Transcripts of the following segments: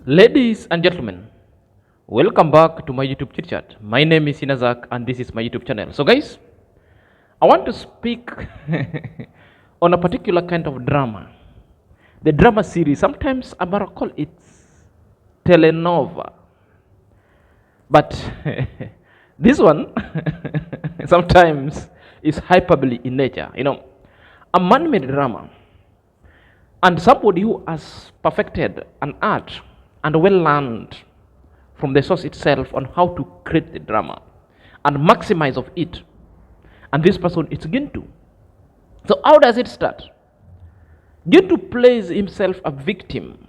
Ladies and gentlemen, welcome back to my YouTube chit chat. My name is Inazak and this is my YouTube channel. So guys, I want to speak on a particular kind of drama. The drama series, sometimes I'm gonna call it telenova. But this one sometimes is hyperbole in nature, a man-made drama. And somebody who has perfected an art and well learned from the source itself on how to create the drama and maximize of it. And this person is Gintu. So how does it start? Gintu plays himself a victim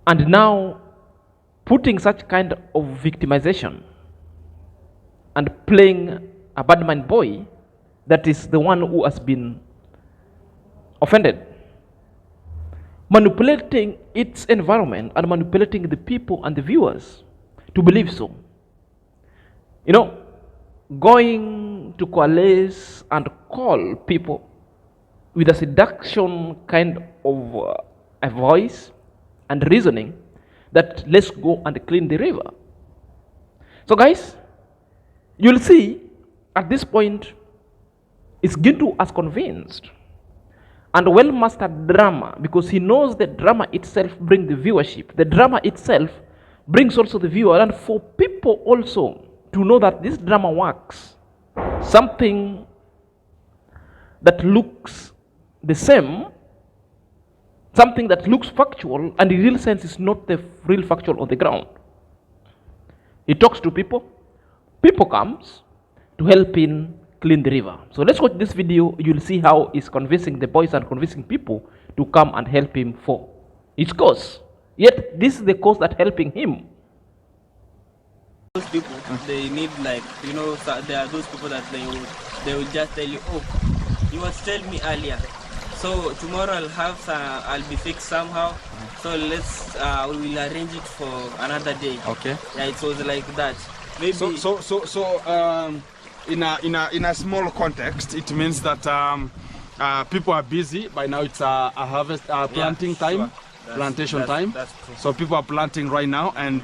and now putting such kind of victimization and playing a bad man boy that is the one who has been offended, manipulating its environment and manipulating the people and the viewers to believe so. Going to coalesce and call people with a seduction kind of a voice and reasoning that let's go and clean the river. So guys, you'll see at this point is Gintu as convinced and well-mastered drama, because he knows the drama itself brings the viewership. The drama itself brings also the viewer, and for people also to know that this drama works, something that looks the same, something that looks factual, and in real sense is not the real factual on the ground. He talks to people, people comes to help him clean the river. So let's watch this video. You'll see how he's convincing the boys and convincing people to come and help him for his cause. Yet this is the cause that helping him. Those people, they need there are those people that they will just tell you, oh, you must tell me earlier. So tomorrow I'll be fixed somehow. So let's we will arrange it for another day. Okay. Yeah, it was like that. Maybe in a small context, it means that people are busy. By now it's a harvest planting time, sure. plantation time. That's true. So people are planting right now, and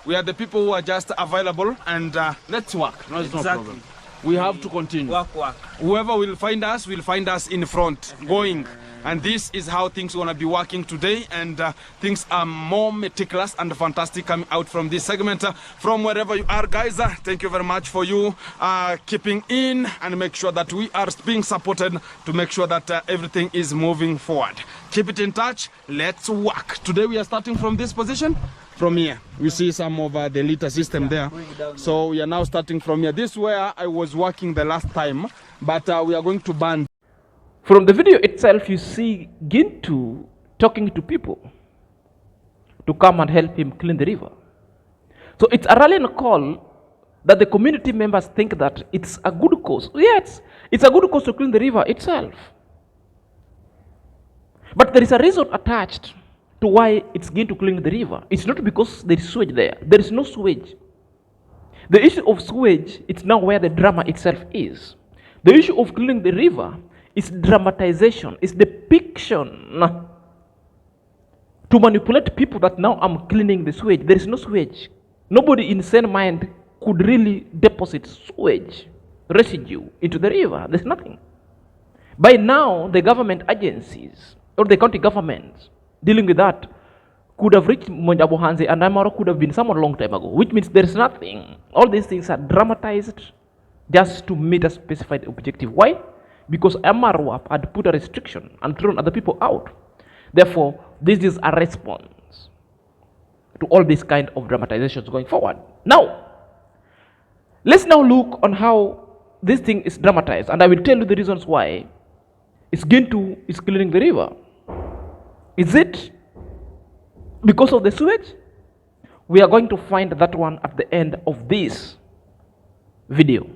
we are the people who are just available. And let's work. No, it's no problem. We have to continue. Work. Whoever will find us in front, going. And this is how things are going to be working today, and things are more meticulous and fantastic coming out from this segment. From wherever you are, guys, thank you very much for you keeping in and make sure that we are being supported to make sure that everything is moving forward. Keep it in touch. Let's work. Today we are starting from this position. From here, we see some of the litter system there. So we are now starting from here. This is where I was working the last time, but we are going to ban. From the video itself, you see Gintu talking to people to come and help him clean the river. So it's a rallying call that the community members think that it's a good cause. Yes, it's a good cause to clean the river itself. But there is a reason attached to why it's going to clean the river. It's not because there is sewage there. There is no sewage. The issue of sewage, it's now where the drama itself is. The issue of cleaning the river is dramatization, is depiction to manipulate people that now I'm cleaning the sewage. There is no sewage. Nobody in sane mind could really deposit sewage residue into the river. There's nothing. By now, the government agencies or the county governments dealing with that could have reached Monjabo Hanze, and Amaro could have been someone a long time ago, which means there's nothing. All these things are dramatized just to meet a specified objective. Why? Because MRWAP had put a restriction and thrown other people out. Therefore, this is a response to all these kind of dramatizations going forward. Now, let's now look on how this thing is dramatized, and I will tell you the reasons why it's Gintu is cleaning the river. Is it because of the sewage? We are going to find that one at the end of this video.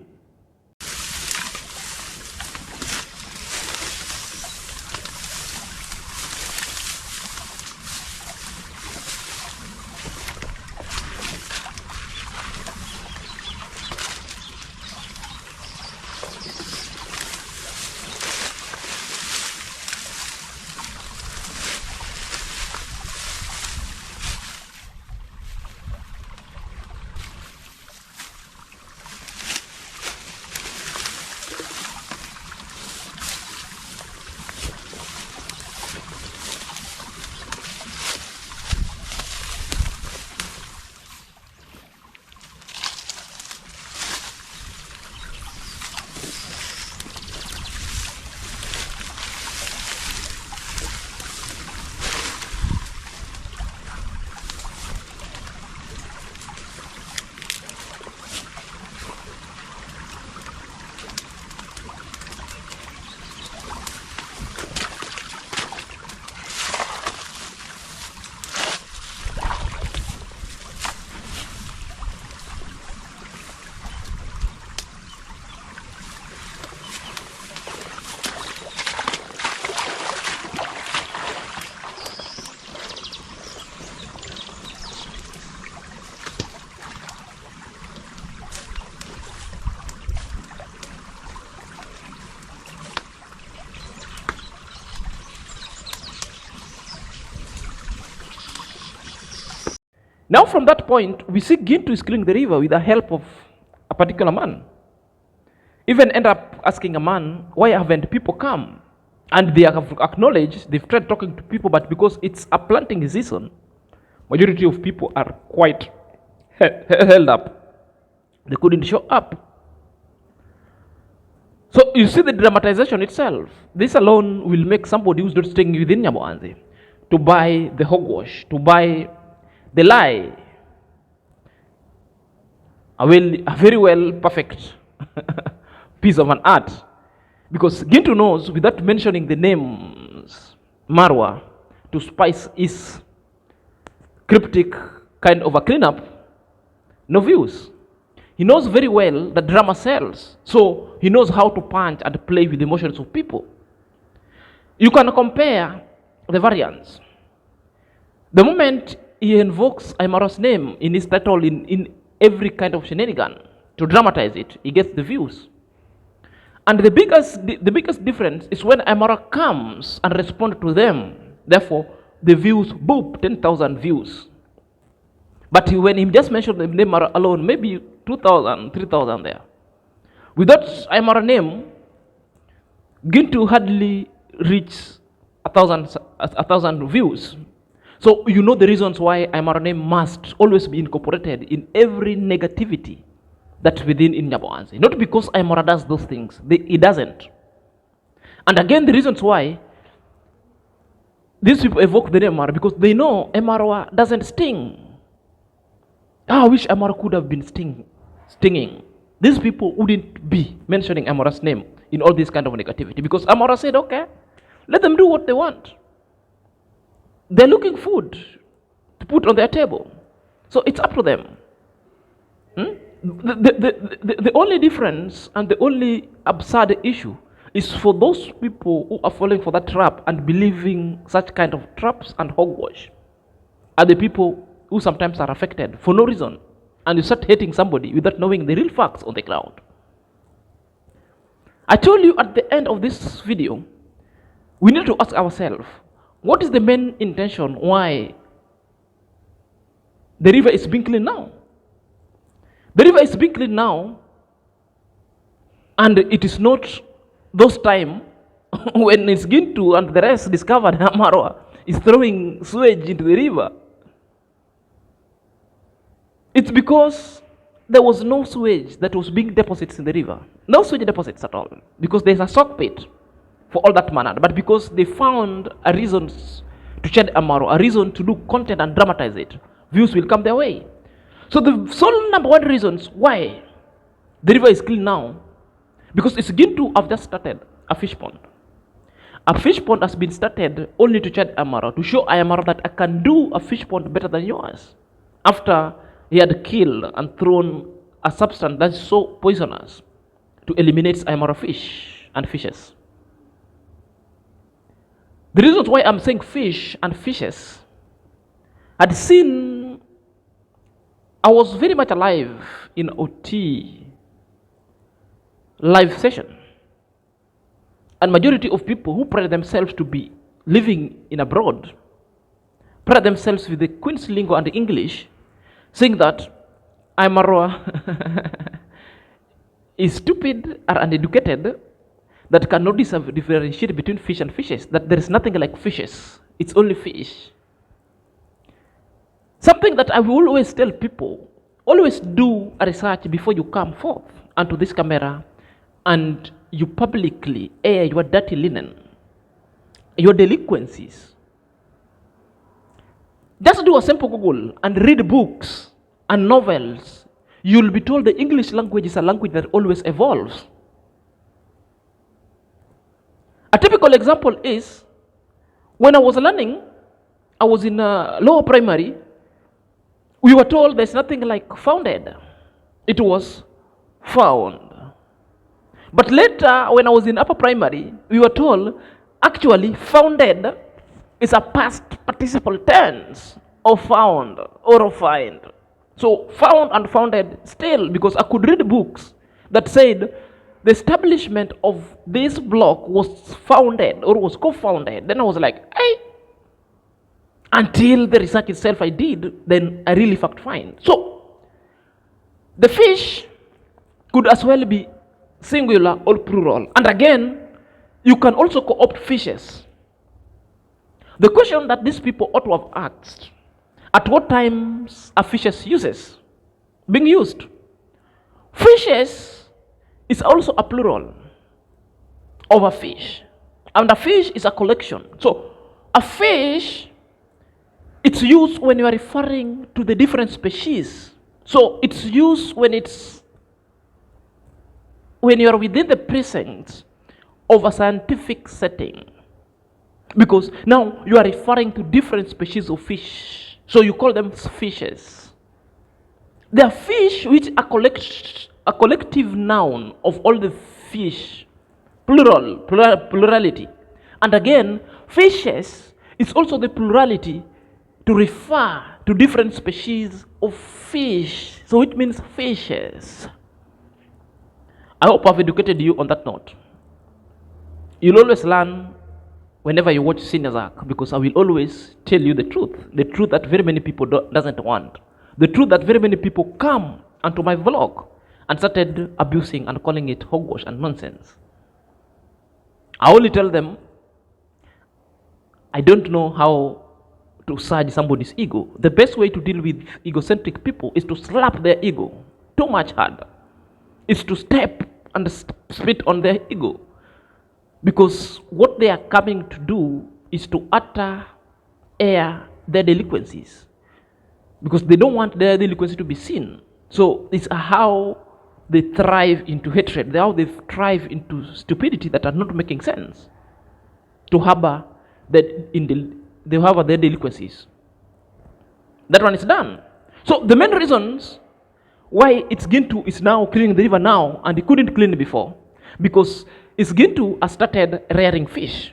Now from that point, we see Gintu is cleaning the river with the help of a particular man. Even end up asking a man, why haven't people come? And they have acknowledged, they've tried talking to people, but because it's a planting season, majority of people are quite held up. They couldn't show up. So you see the dramatization itself. This alone will make somebody who's not staying within Nyaboanzi to buy the hogwash, to buy the lie. A very well perfect piece of an art. Because Gintu knows, without mentioning the names Marwa, to spice his cryptic kind of a cleanup, no views. He knows very well that drama sells, so he knows how to punch and play with the emotions of people. You can compare the variants. The moment he invokes Aymara's name in his title in every kind of shenanigan to dramatize it, he gets the views. And the biggest difference is when Aymara comes and responds to them. Therefore, the views, boop, 10,000 views. But when he just mentioned the name alone, maybe 2,000, 3,000 there. Without Aymara name, Gintu hardly reaches 1,000 views. So you know the reasons why Aymara name must always be incorporated in every negativity that's within in Nyaboanzi. Not because Aymara does those things, he doesn't. And again, the reasons why these people evoke the name Aymara, because they know Aymara doesn't sting. I wish Aymara could have been stinging. These people wouldn't be mentioning Aymara's name in all this kind of negativity, because Aymara said, okay, let them do what they want. They're looking food to put on their table. So it's up to them. The only difference and the only absurd issue is for those people who are falling for that trap and believing such kind of traps and hogwash are the people who sometimes are affected for no reason, and you start hating somebody without knowing the real facts on the ground. I told you at the end of this video, we need to ask ourselves, what is the main intention why the river is being cleaned now? The river is being cleaned now, and it is not those time when it's Gintu and the rest discovered Marwa is throwing sewage into the river. It's because there was no sewage that was being deposited in the river. No sewage deposits at all. Because there's a sock pit for all that manner. But because they found a reason to shed Amaro, a reason to do content and dramatize it, views will come their way. So the sole number one reasons why the river is clean now, because it's Gintu have just started a fish pond. A fish pond has been started only to shed Amaro, to show Amaro that I can do a fish pond better than yours. After he had killed and thrown a substance that is so poisonous to eliminate Aymara fish and fishes. The reasons why I'm saying fish and fishes, I was very much alive in OT live session. And majority of people who pride themselves to be living in abroad, pride themselves with the Queen's lingo and the English, saying that Aymara is stupid or uneducated, that cannot differentiate between fish and fishes, that there is nothing like fishes, it's only fish. Something that I will always tell people, always do a research before you come forth onto this camera and you publicly air your dirty linen, your delinquencies. Just do a simple Google and read books and novels. You'll be told the English language is a language that always evolves. A typical example is, when I was learning, I was in lower primary, we were told there's nothing like founded. It was found. But later, when I was in upper primary, we were told, actually, founded is a past participle tense of found or of find. So found and founded still, because I could read books that said the establishment of this block was founded or was co-founded. Then I was like, hey, until the research itself I did, then I really fact find. So the fish could as well be singular or plural. And again, you can also co-opt fishes. The question that these people ought to have asked, at what times are fishes being used? Fishes is also a plural of a fish. And a fish is a collection. So a fish, it's used when you are referring to the different species. So it's used when you are within the precincts of a scientific setting. Because now you are referring to different species of fish. So you call them fishes. They are fish which are a collective noun of all the fish, plurality. And again, fishes is also the plurality to refer to different species of fish. So it means fishes. I hope I've educated you on that note. You'll always learn whenever you watch Seniors Arc, because I will always tell you the truth that very many people doesn't want, the truth that very many people come onto my vlog and started abusing and calling it hogwash and nonsense. I only tell them I don't know how to surge somebody's ego. The best way to deal with egocentric people is to slap their ego too much hard. It's to step and spit on their ego. Because what they are coming to do is to air their delinquencies. Because they don't want their delinquency to be seen. So it's how they thrive into hatred. How they thrive into stupidity that are not making sense. To harbor their delinquencies. That one is done. So the main reasons why it's Gintu is now cleaning the river now and he couldn't clean it before, because it's Gintu has started rearing fish.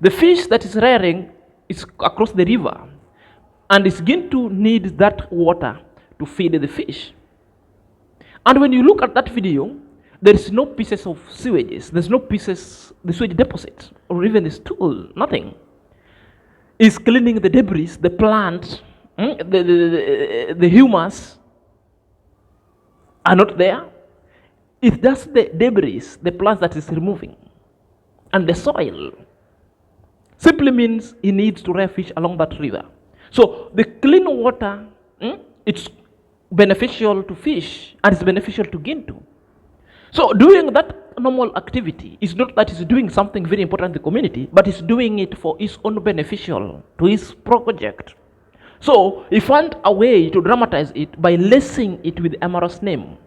The fish that is rearing is across the river, and it's Gintu needs that water to feed the fish. And when you look at that video, there is no pieces of sewages, there's no pieces, the sewage deposit, or even the stool, nothing. It's cleaning the debris, the plant, the humus are not there. It's just the debris, the plants that is removing, and the soil. Simply means he needs to rear fish along that river. So the clean water, it's beneficial to fish and it's beneficial to Gintu. So doing that normal activity is not that he's doing something very important in the community, but he's doing it for his own beneficial to his project. So he found a way to dramatize it by lacing it with amorous name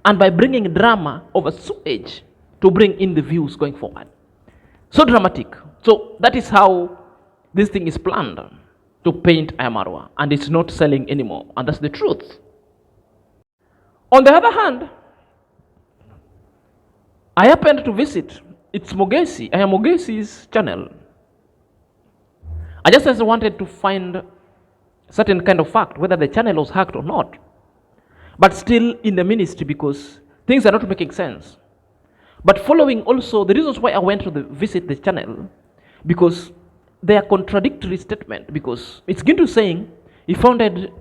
and by bringing drama over sewage to bring in the views going forward. So dramatic. So that is how this thing is planned, to paint Amarwa, and it's not selling anymore, and that's the truth. On the other hand, I happened to visit Mogesi's channel. I just wanted to find certain kind of fact, whether the channel was hacked or not, but still in the ministry, because things are not making sense. But following also the reasons why I went to visit the channel, because they are contradictory statement, because it's Gintu saying he found it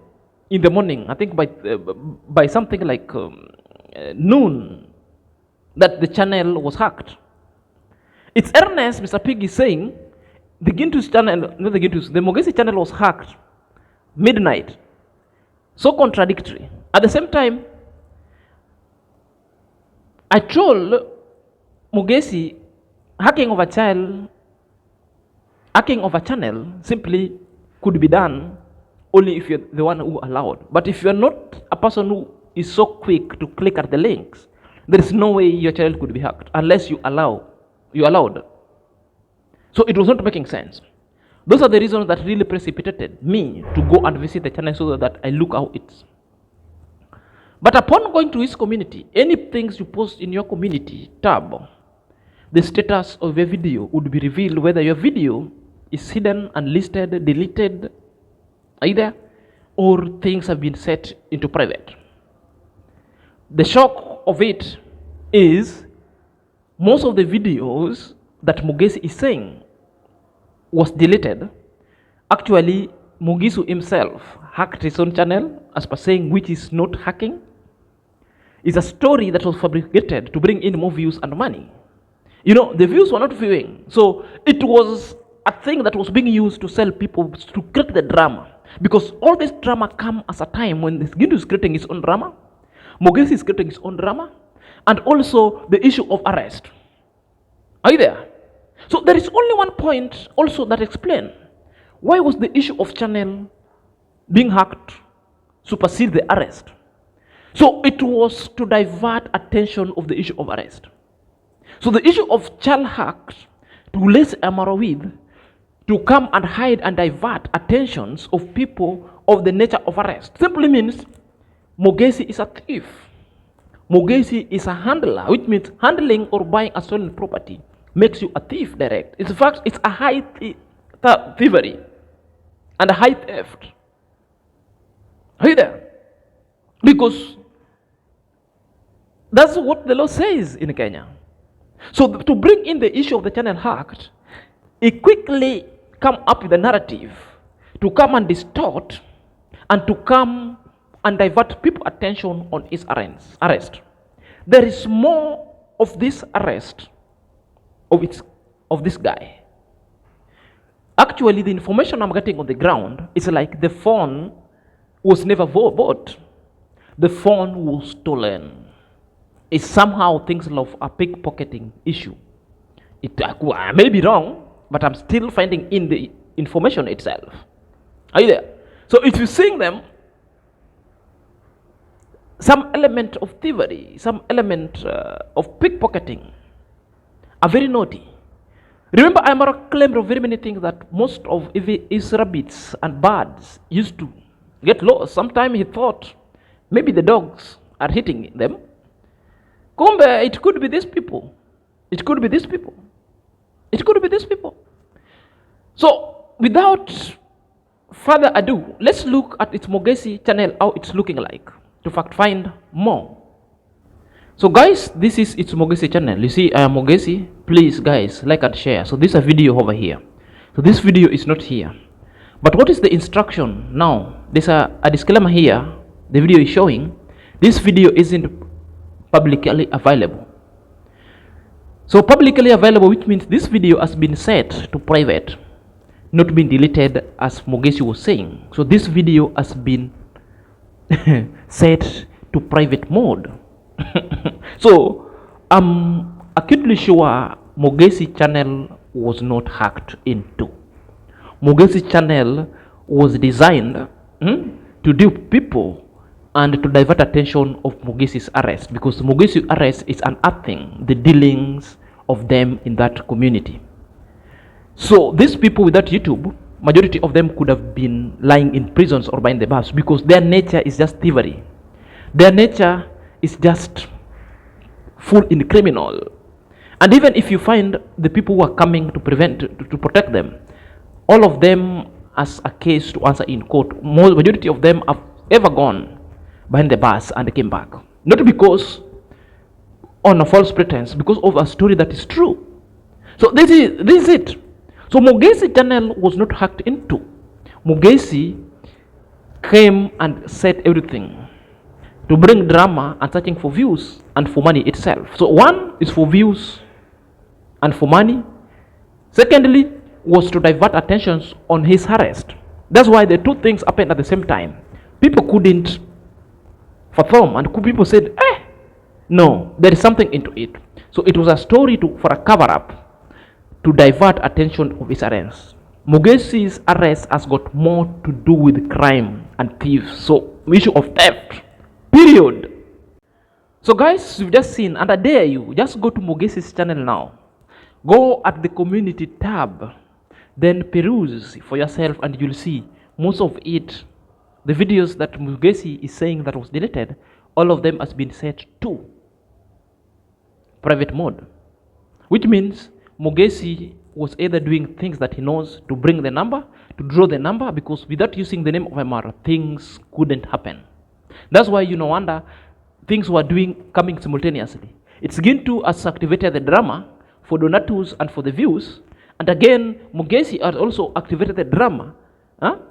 in the morning, I think by something like noon, that the channel was hacked. It's Ernest, Mr. Pig is saying the Gintu's channel, not the Gintu's, the Mogesi channel was hacked midnight. So contradictory. At the same time, I told Mogesi hacking of a channel simply could be done only if you're the one who allowed. But if you're not a person who is so quick to click at the links, there is no way your channel could be hacked unless you allowed. So it was not making sense. Those are the reasons that really precipitated me to go and visit the channel so that I look how it's. But upon going to his community, any things you post in your community tab, the status of your video would be revealed, whether your video is hidden, unlisted, deleted, either, or things have been set into private. The shock of it is most of the videos that Mogesi is saying was deleted, Actually, Mugisu himself hacked his own channel, as per saying, which is not hacking. It's a story that was fabricated to bring in more views and money. You know, the views were not viewing. So it was a thing that was being used to sell people, to create the drama. Because all this drama come as a time when this Gintu is creating his own drama, Mogesi is creating his own drama, and also the issue of arrest. Are you there? So there is only one point also that explains why was the issue of channel being hacked supersede the arrest. So it was to divert attention of the issue of arrest. So the issue of child hacked to lace Amaro with, to come and hide and divert attentions of people of the nature of arrest, simply means Mogesi is a thief. Mogesi is a handler, which means handling or buying a stolen property makes you a thief direct. In fact, it's a high thievery and a high theft. Are you there? Because that's what the law says in Kenya. So to bring in the issue of the channel hacked, it quickly come up with a narrative to come and distort and to come and divert people's attention on his arrest. There is more of this arrest of this guy. Actually, the information I'm getting on the ground is like the phone was never bought. The phone was stolen. It's somehow things of a pickpocketing issue. I may be wrong, but I'm still finding in the information itself. Are you there? So if you're seeing them, some element of thievery, some element of pickpocketing are very naughty. Remember, Amara claimed of very many things that most of his rabbits and birds used to get lost. Sometimes he thought maybe the dogs are hitting them. Kumbe, it could be these people. It could be these people. It could be these people. So, without further ado, let's look at its Mogesi channel, how it's looking like, to fact find more. So guys, this is its Mogesi channel. You see, I am Mogesi. Please guys, like and share. So this is a video over here. So this video is not here. But what is the instruction now? There's a disclaimer here. The video is showing this video isn't publicly available. So publicly available, which means this video has been set to private, not been deleted as Mogesi was saying. So this video has been set to private mode. So I'm acutely sure Mogesi channel was not hacked into. Mogesi channel was designed to dupe people and to divert attention of Mogesi's arrest, because Mogesi's arrest is unearthing the dealings of them in that community. So these people without YouTube, majority of them could have been lying in prisons or behind the bars, because their nature is just thievery. Their nature is just full in criminal. And even if you find the people who are coming to protect them, all of them as a case to answer in court, majority of them have ever gone behind the bars and came back. Not because on a false pretense, because of a story that is true. So this is it. So Mogesi channel was not hacked into. Mogesi came and said everything to bring drama and searching for views and for money itself. So one is for views and for money. Secondly was to divert attentions on his arrest. That's why the two things happened at the same time. People couldn't fathom, and people said, no, there is something into it. So it was a story for a cover-up to divert attention of his arrest. Mogesi's arrest has got more to do with crime and thieves. So issue of theft, period. So guys, you've just seen, and I dare you, just go to Mogesi's channel now. Go at the community tab, then peruse for yourself, and you'll see most of it, the videos that Mogesi is saying that was deleted, all of them has been set to private mode, which means Mogesi was either doing things that he knows to bring the number, to draw the number, because without using the name of MR, things couldn't happen. That's why you no wonder things were coming simultaneously. It's Gintu has activated the drama for donatus and for the views, and again Mogesi has also activated the drama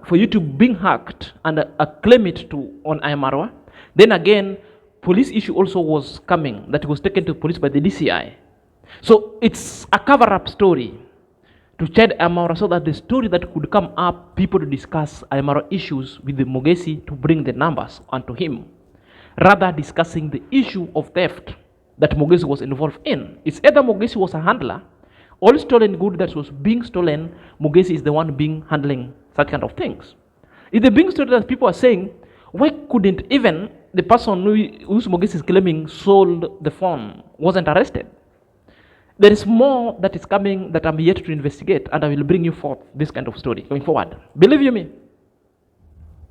for you to being hacked and claim it to on Amarwa. Then again, police issue also was coming that was taken to police by the DCI. So it's a cover-up story to chide Amarwa so that the story that could come up, people to discuss Amarwa issues with the Mogesi to bring the numbers onto him, rather discussing the issue of theft that Mogesi was involved in. It's either Mogesi was a handler, all stolen good that was being stolen, Mogesi is the one being handling such kind of things. It's the being story that people are saying, why couldn't even the person whose Mogesi is claiming sold the phone wasn't arrested? There is more that is coming that I'm yet to investigate, and I will bring you forth this kind of story going forward. Believe you me,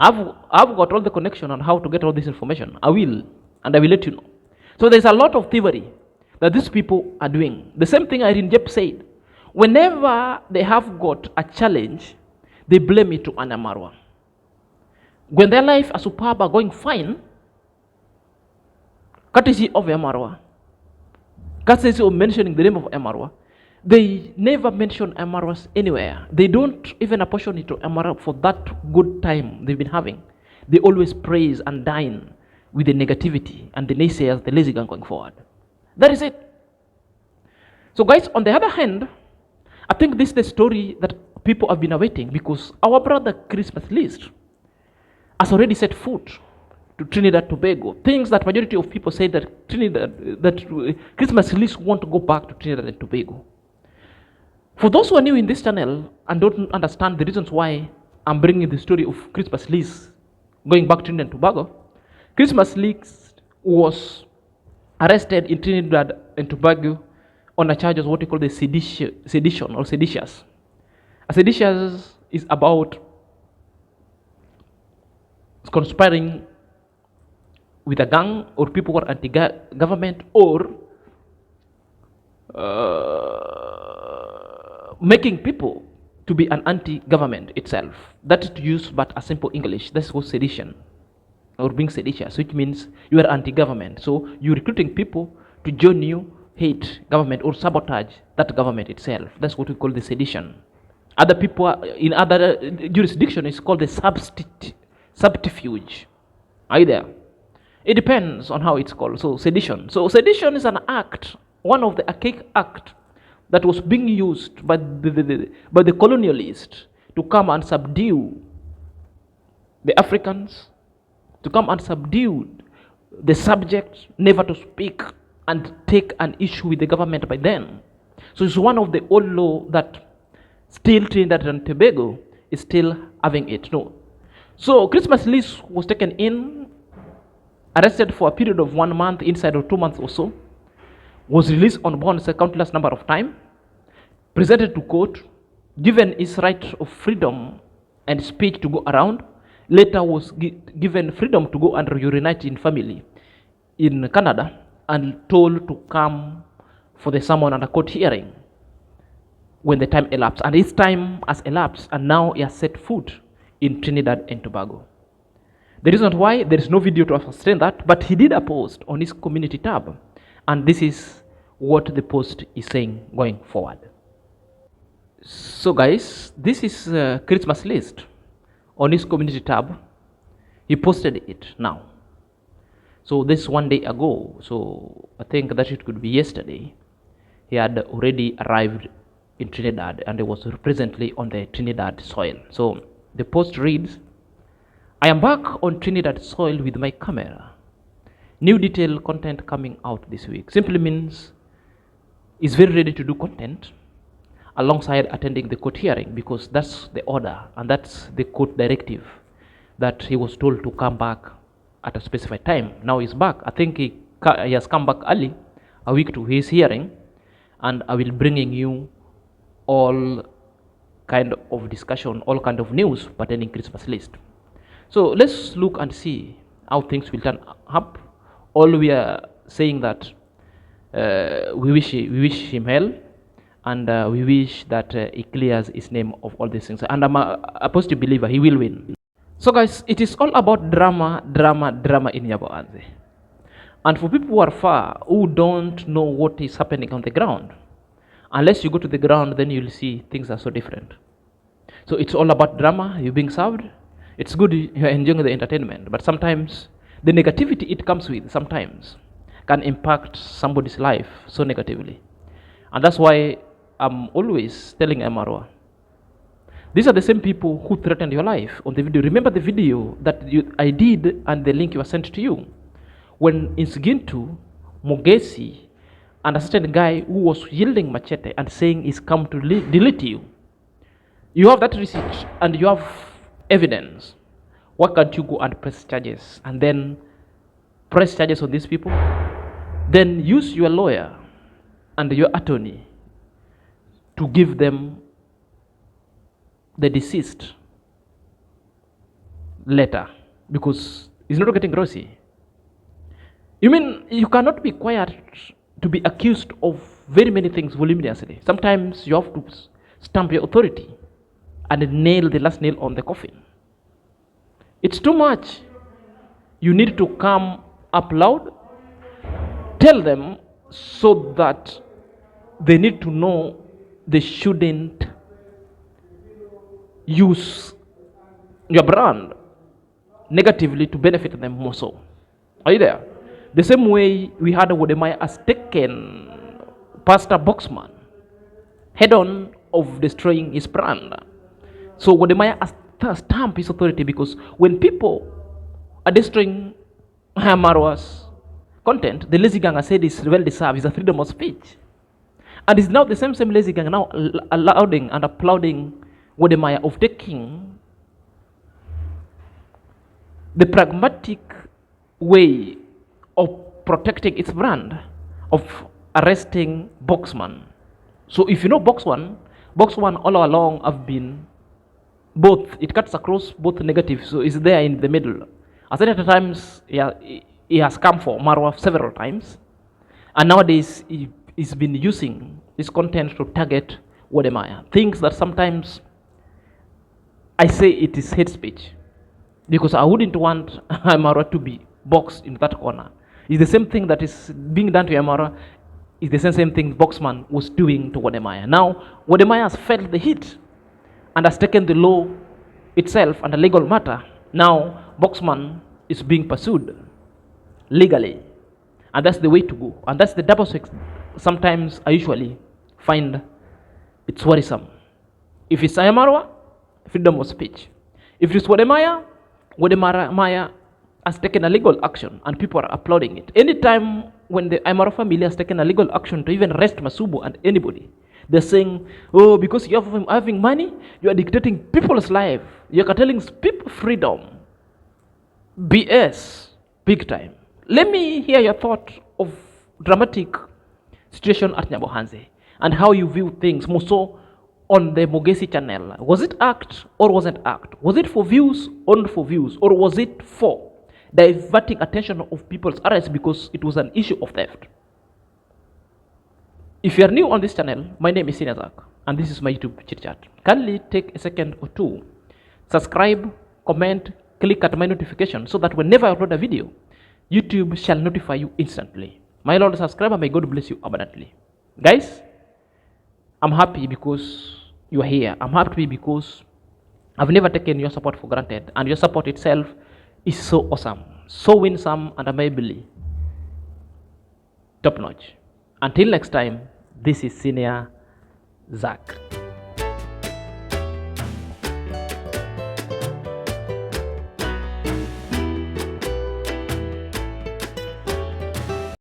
I've got all the connection on how to get all this information. I will, and I will let you know. So there's a lot of thievery that these people are doing. The same thing Irene Jep said. Whenever they have got a challenge, they blame it to Amarwa. When their life as superb are going fine, courtesy of Amarwa, courtesy of mentioning the name of Amarwa, they never mention Amarwas anywhere. They don't even apportion it to Amarwa for that good time they've been having. They always praise and dine with the negativity and the naysayers, the lazy gang going forward. That is it. So guys, on the other hand, I think this is the story that people have been awaiting, because our brother ChrisMustList has already set foot to Trinidad, Tobago. Things that majority of people say that ChrisMustList want to go back to Trinidad and Tobago. For those who are new in this channel and don't understand the reasons why I'm bringing the story of ChrisMustList going back to Trinidad and Tobago, ChrisMustList was arrested in Trinidad and Tobago on a charge of what we call the sedition or seditious. A seditious is about conspiring with a gang or people who are anti-government, or making people to be an anti-government itself. That is used but a simple English. That's what sedition, or being seditious, which means you are anti-government. So you're recruiting people to join you, hate government or sabotage that government itself. That's what we call the sedition. Other people in other jurisdiction is called the subterfuge. Are you there? It depends on how it's called. So sedition. So sedition is an act, one of the archaic act that was being used by the colonialists to come and subdue the Africans, to come and subdue the subjects, never to speak and take an issue with the government by then. So it's one of the old law that still Trinidad and Tobago is still having it. No. So ChrisMustList was taken in, arrested for a period of 1 month, inside of 2 months or so, was released on bond a countless number of times, presented to court, given his right of freedom and speech to go around, later was given freedom to go and reunite in family in Canada, and told to come for the summon and a court hearing when the time elapsed. And his time has elapsed, and now he has set foot in Trinidad and Tobago. The reason why there is no video to sustain that, but he did a post on his community tab, and this is what the post is saying going forward. So guys, this is ChrisMustList on his community tab. He posted it now. So this 1 day ago, so I think that it could be yesterday, he had already arrived in Trinidad and he was presently on the Trinidad soil. So the post reads, "I am back on Trinidad soil with my camera. New detailed content coming out this week." Simply means he's very ready to do content alongside attending the court hearing, because that's the order and that's the court directive that he was told to come back at a specified time. Now he's back. I think he has come back early, a week to his hearing, and I will bringing you all kind of discussion, all kind of news pertaining ChrisMustList. So let's look and see how things will turn up. All we are saying that we wish him hell, and we wish that he clears his name of all these things. And I'm a positive believer he will win. So guys, it is all about drama in Nyaboanze. And for people who are far, who don't know what is happening on the ground, unless you go to the ground, then you'll see things are so different. So it's all about drama, you being served. It's good you're enjoying the entertainment, but sometimes the negativity it comes with sometimes can impact somebody's life so negatively. And that's why I'm always telling Marwa, these are the same people who threatened your life on the video. Remember the video that I did and the link was sent to you? When in Gintu Mogesi and a certain guy who was yielding machete and saying he's come to delete you. You have that receipt and you have evidence. Why can't you go and press charges and then press charges on these people? Then use your lawyer and your attorney to give them the deceased letter, because it's not getting rosy. You mean you cannot be quiet to be accused of very many things voluminously? Sometimes you have to stamp your authority and nail the last nail on the coffin. It's too much. You need to come up loud, tell them so that they need to know they shouldn't use your brand negatively to benefit them more so. Are you there? The same way we had Wodemaya has taken Pastor Boxman head on of destroying his brand. So Wodemaya has stamped his authority, because when people are destroying Marwa's content, the lazy gang has said is well deserved, is a freedom of speech. And it's now the same lazy gang now allowing and applauding Wodemaya of taking the pragmatic way of protecting its brand, of arresting Boxman. So if you know Boxman all along have been both, it cuts across both negative, so it's there in the middle. At certain times, he has come for Marwa several times, and nowadays he's been using his content to target Wodemaya. Things that sometimes I say it is hate speech, because I wouldn't want Marwa to be boxed in that corner. It's the same thing that is being done to Marwa. It's the same thing Boxman was doing to Wodemaya. Now Wodemaya has felt the heat and has taken the law itself and a legal matter. Now Boxman is being pursued legally, and that's the way to go. And that's the double sex. Sometimes I usually find it's worrisome. If it's Marwa, freedom of speech. If it's Wodemaya has taken a legal action and people are applauding it. Anytime when the Aymara family has taken a legal action to even arrest Masubu and anybody, they're saying, oh, because you're having money, you are dictating people's life. You're curtailing people freedom. BS, big time. Let me hear your thought of dramatic situation at Nyabohanze and how you view things more so on the Mogesi channel. Was it act or wasn't act? Was it for views or not for views? Or was it for diverting attention of people's arrest because it was an issue of theft? If you are new on this channel, my name is Sinazak and this is my YouTube chit chat. Kindly take a second or two, subscribe, comment, click at my notification so that whenever I upload a video, YouTube shall notify you instantly. My Lord subscriber, may God bless you abundantly. Guys, I'm happy because you are here. I'm happy because I've never taken your support for granted, and your support itself is so awesome, so winsome, and amazingly top notch. Until next time, this is Senior Zach.